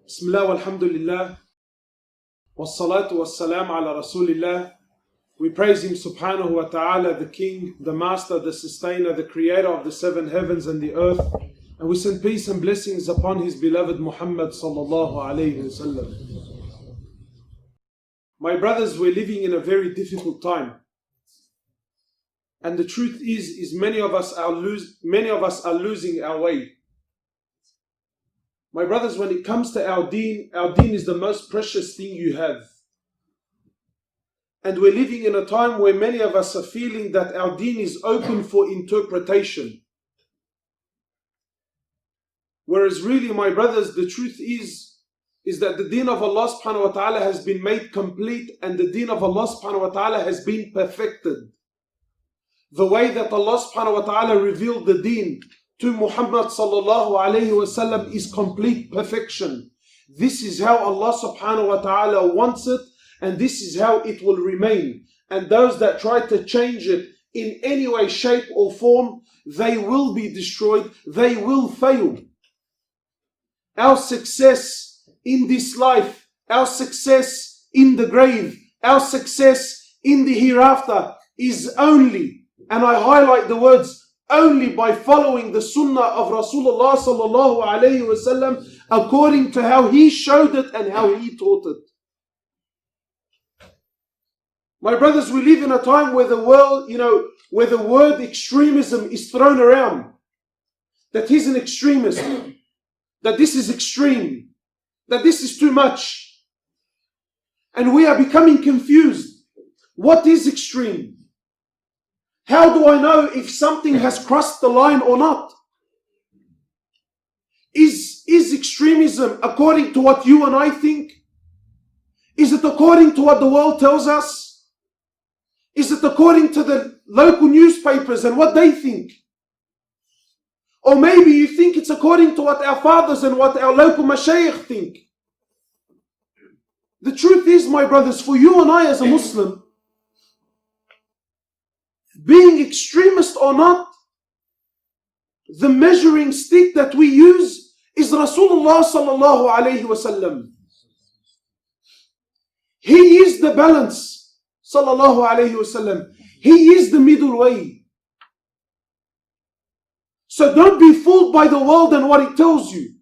Bismillah walhamdulillah, wassalatu wassalam ala rasulillah. We praise Him subhanahu wa ta'ala, the King, the Master, the Sustainer, the Creator of the seven heavens and the earth. And we send peace and blessings upon His beloved Muhammad sallallahu alayhi wasallam. My brothers, we're living in a very difficult time. And the truth is many of us are losing our way. My brothers, when it comes to our deen is the most precious thing you have. And we're living in a time where many of us are feeling that our deen is open for interpretation. Whereas really, my brothers, the truth is that the deen of Allah subhanahu wa ta'ala has been made complete, and the deen of Allah subhanahu wa ta'ala has been perfected. The way that Allah subhanahu wa ta'ala revealed the deen to Muhammad sallallahu alayhi wasallam is complete perfection. This is how Allah subhanahu wa ta'ala wants it, and this is how it will remain. And those that try to change it in any way, shape or form, they will be destroyed, they will fail. Our success in this life, our success in the grave, our success in the hereafter is only, and I highlight the words, only by following the sunnah of Rasulullah sallallahu alayhi wasallam according to how he showed it and how he taught it. My brothers, we live in a time where the world, where the word extremism is thrown around. That he's an extremist. That this is extreme. That this is too much. And we are becoming confused. What is extreme? How do I know if something has crossed the line or not? Is extremism according to what you and I think? Is it according to what the world tells us? Is it according to the local newspapers and what they think? Or maybe you think it's according to what our fathers and what our local mashayikh think. The truth is, my brothers, for you and I as a Muslim, being extremist or not, the measuring stick that we use is Rasulullah sallallahu alayhi wasallam. He is the balance, sallallahu alayhi wasallam. He is the middle way. So don't be fooled by the world and what it tells you.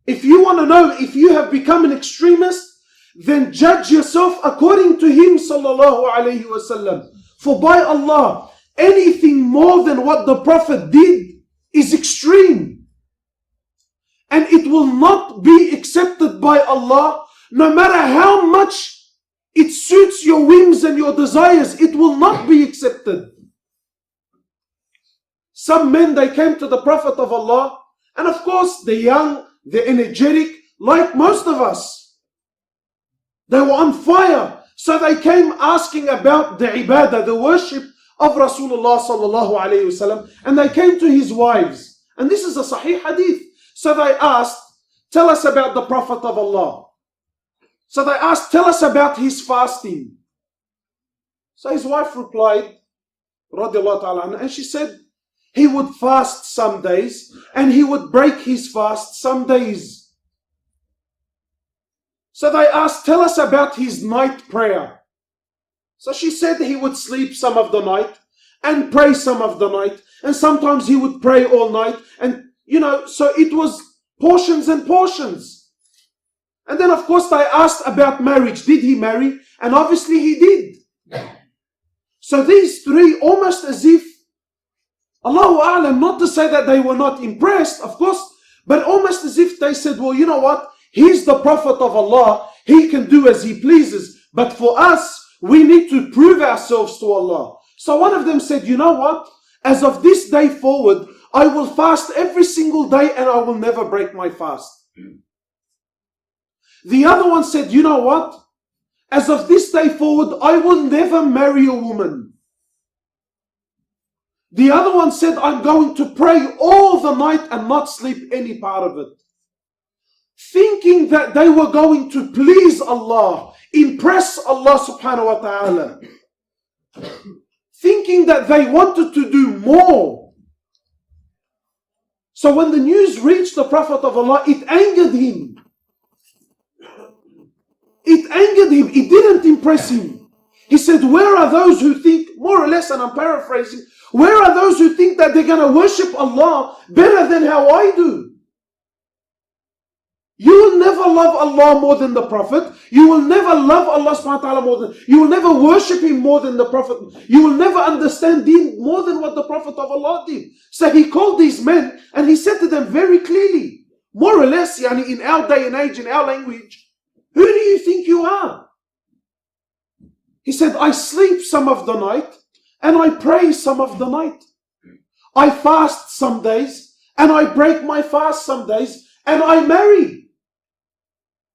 If you want to know if you have become an extremist, then judge yourself according to him sallallahu alayhi wasallam. For by Allah, anything more than what the Prophet did is extreme. And it will not be accepted by Allah, no matter how much it suits your whims and your desires, it will not be accepted. Some men, they came to the Prophet of Allah, and of course, they're young, they're energetic, like most of us. They were on fire. So they came asking about the ibadah, the worship of Rasulullah sallallahu alayhi wasallam. And they came to his wives. And this is a sahih hadith. So they asked, tell us about the Prophet of Allah. So they asked, tell us about his fasting. So his wife replied, radiallahu ta'ala anha, and she said, he would fast some days and he would break his fast some days. So they asked, tell us about his night prayer. So she said he would sleep some of the night and pray some of the night. And sometimes he would pray all night. And, so it was portions and portions. And then, of course, they asked about marriage. Did he marry? And obviously he did. So these three, almost as if, Allahu A'lam, not to say that they were not impressed, of course, but almost as if they said, well, you know what? He's the Prophet of Allah. He can do as he pleases. But for us, we need to prove ourselves to Allah. So one of them said, you know what? As of this day forward, I will fast every single day and I will never break my fast. The other one said, you know what? As of this day forward, I will never marry a woman. The other one said, I'm going to pray all the night and not sleep any part of it. Thinking that they were going to please Allah, impress Allah subhanahu wa ta'ala. Thinking that they wanted to do more. So when the news reached the Prophet of Allah, it angered him. It angered him. It didn't impress him. He said, where are those who think, more or less, and I'm paraphrasing, where are those who think that they're going to worship Allah better than how I do? You will never love Allah more than the Prophet. You will never love Allah subhanahu wa ta'ala more than, you will never worship Him more than the Prophet. You will never understand deen more than what the Prophet of Allah did. So he called these men and he said to them very clearly, more or less, yani in our day and age, in our language, who do you think you are? He said, I sleep some of the night and I pray some of the night. I fast some days and I break my fast some days and I marry.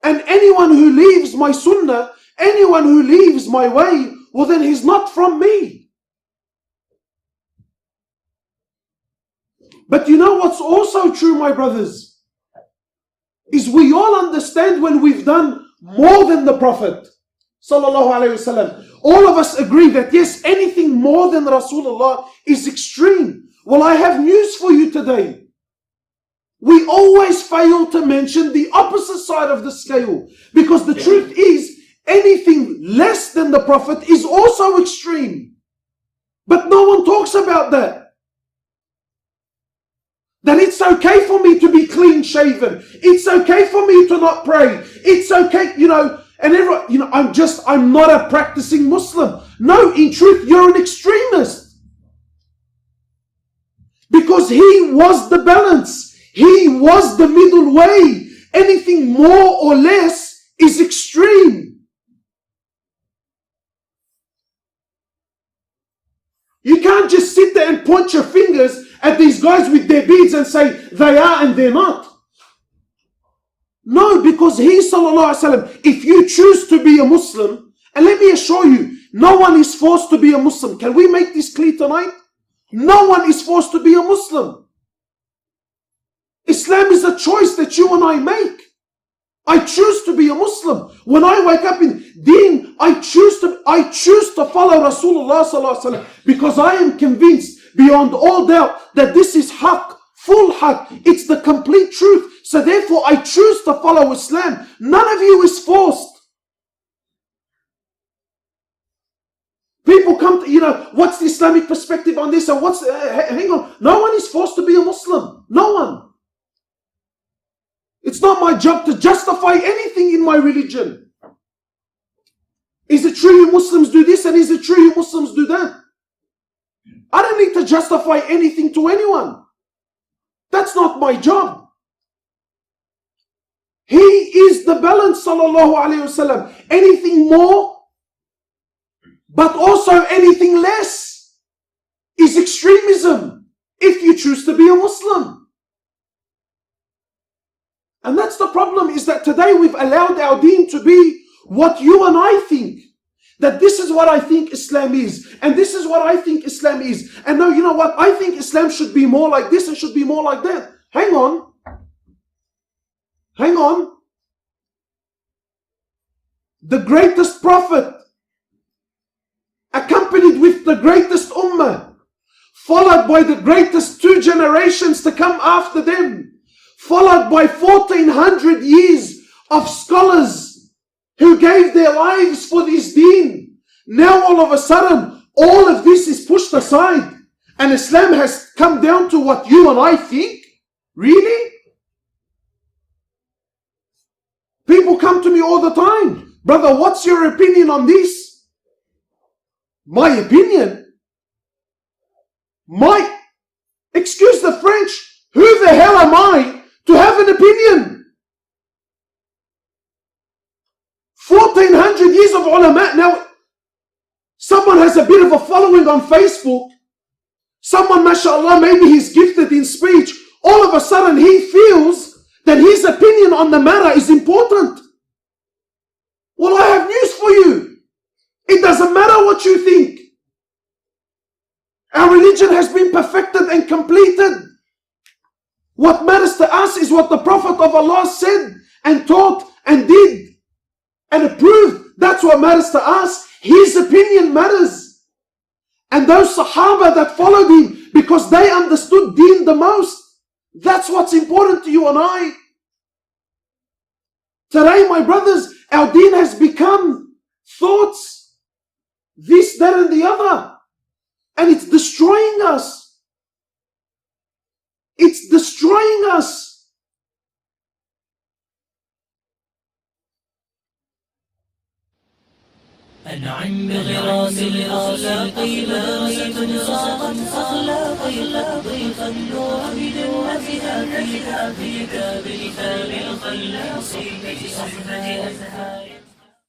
And anyone who leaves my sunnah, anyone who leaves my way, well then he's not from me. But you know what's also true, my brothers, is we all understand when we've done more than the Prophet sallallahu alaihi wasallam. All of us agree that yes, anything more than Rasulullah is extreme. Well, I have news for you today. We always fail to mention the opposite side of the scale, because the truth is anything less than the Prophet is also extreme. But no one talks about that. That it's okay for me to be clean shaven. It's okay for me to not pray. It's okay, and everyone, I'm not a practicing Muslim. No, in truth, you're an extremist. Because he was the balance. He was the middle way. Anything more or less is extreme. You can't just sit there and point your fingers at these guys with their beards and say they are and they're not. No, because he sallallahu alaihi wasallam, if you choose to be a Muslim, and let me assure you, no one is forced to be a Muslim. Can we make this clear tonight? No one is forced to be a Muslim. Islam is a choice that you and I make. I choose to be a Muslim. When I wake up in deen, I choose to follow Rasulullah sallallahu alaihi wasallam, because I am convinced beyond all doubt that this is haqq, full haqq. It's the complete truth. So therefore I choose to follow Islam. None of you is forced. People come to, what's the Islamic perspective on this? And hang on. No one is forced to be a Muslim. No one. It's not my job to justify anything in my religion. Is it true you Muslims do this and is it true you Muslims do that? I don't need to justify anything to anyone. That's not my job. He is the balance, sallallahu alayhi wasallam. Anything more, but also anything less, is extremism if you choose to be a Muslim. And that's the problem, is that today we've allowed our deen to be what you and I think. That this is what I think Islam is. And this is what I think Islam is. And no, you know what? I think Islam should be more like this and should be more like that. Hang on. Hang on. The greatest prophet, accompanied with the greatest ummah, followed by the greatest 2 generations to come after them, followed by 1400 years of scholars who gave their lives for this deen. Now all of a sudden, all of this is pushed aside and Islam has come down to what you and I think? Really? People come to me all the time. Brother, what's your opinion on this? My opinion? Excuse the French, who the hell am I to have an opinion? 1400 years of ulama. Now, someone has a bit of a following on Facebook. Someone, mashallah, maybe he's gifted in speech. All of a sudden, he feels that his opinion on the matter is important. Well, I have news for you. It doesn't matter what you think. Our religion has been perfected and completed. What matters to us is what the Prophet of Allah said and taught and did and approved. That's what matters to us. His opinion matters. And those Sahaba that followed him, because they understood deen the most, That's what's important to you and I. Today, my brothers, our deen has become thoughts, this, that, and the other. And it's destroying us. It's destroying us. أنعم بغراس الأخلاق مدرسة صاغت أخلاقي ضيف النور بدمتها في كتاب الخال الخلاص بصحبة أزهار